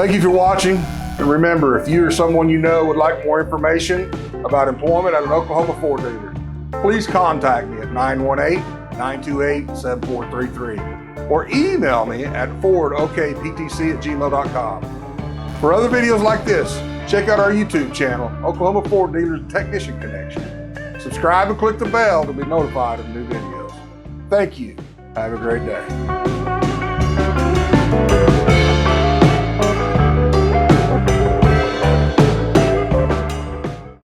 Thank you for watching. And remember, if you or someone you know would like more information about employment at an Oklahoma Ford dealer, please contact me at 918-928-7433 or email me at fordokptc@gmail.com. For other videos like this, check out our YouTube channel, Oklahoma Ford Dealers Technician Connection. Subscribe and click the bell to be notified of new videos. Thank you. Have a great day.